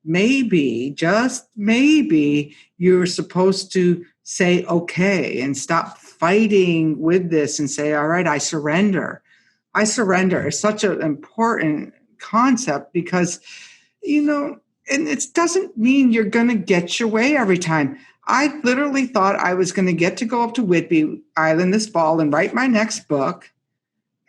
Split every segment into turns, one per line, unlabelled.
maybe, just maybe, you're supposed to say, okay, and stop fighting with this and say, all right, I surrender. I surrender is such an important concept because, and it doesn't mean you're going to get your way every time. I literally thought I was going to get to go up to Whidbey Island this fall and write my next book.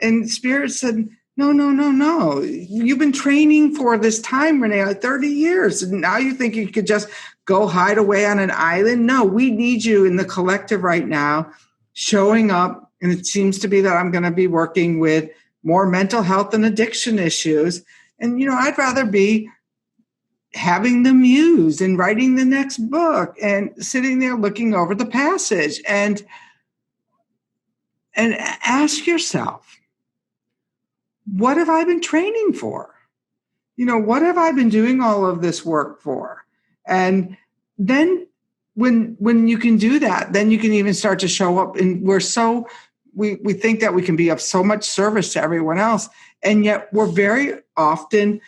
And Spirit said, no, no, no, no. You've been training for this time, Renee, like 30 years. And now you think you could just go hide away on an island? No, we need you in the collective right now, showing up. And it seems to be that I'm going to be working with more mental health and addiction issues. And, I'd rather be having the muse and writing the next book and sitting there looking over the passage and ask yourself, what have I been training for? What have I been doing all of this work for? And then when you can do that, then you can even start to show up. And we think that we can be of so much service to everyone else. And yet we're very often,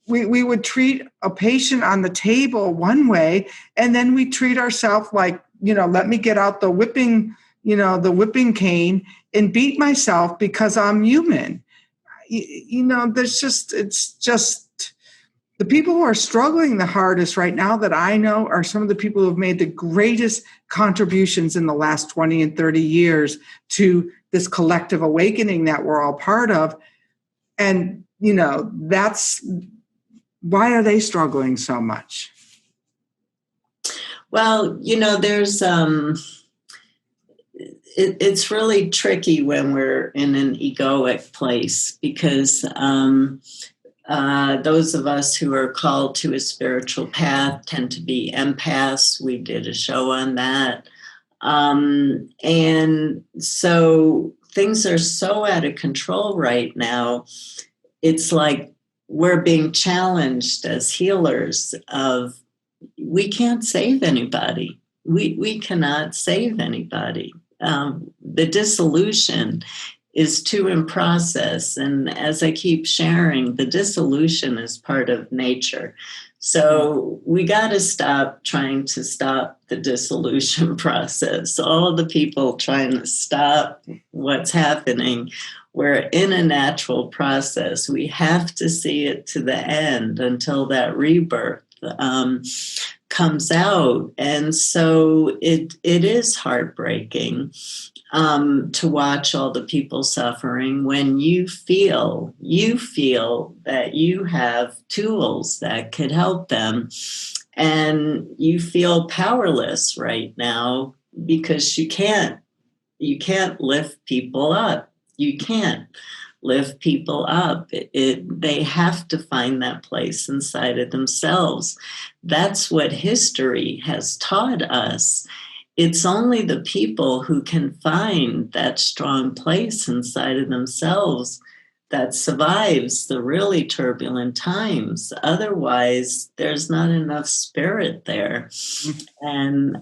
we would treat a patient on the table one way, and then we treat ourselves like, let me get out the whipping cane and beat myself because I'm human. It's just the people who are struggling the hardest right now that I know are some of the people who have made the greatest contributions in the last 20 and 30 years to this collective awakening that we're all part of. And, that's why are they struggling so much?
Well, there's it's really tricky when we're in an egoic place because those of us who are called to a spiritual path tend to be empaths. We did a show on that. And so things are so out of control right now. It's like we're being challenged as healers of, we can't save anybody. We cannot save anybody. The dissolution is too in process. And as I keep sharing, the dissolution is part of nature. So we got to stop trying to stop the dissolution process. All the people trying to stop what's happening, we're in a natural process. We have to see it to the end until that rebirth comes out. And so it is heartbreaking to watch all the people suffering when you feel that you have tools that could help them, and you feel powerless right now because you can't lift people up. You can't lift people up. They have to find that place inside of themselves. That's what history has taught us. It's only the people who can find that strong place inside of themselves that survives the really turbulent times. Otherwise, there's not enough spirit there. And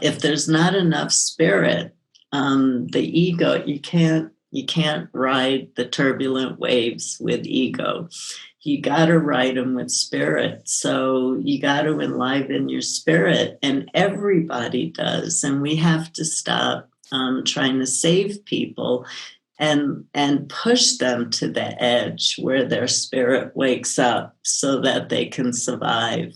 if there's not enough spirit, the ego, you can't ride the turbulent waves with ego. You got to ride them with spirit. So you got to enliven your spirit, and everybody does. And we have to stop trying to save people and push them to the edge where their spirit wakes up so that they can survive.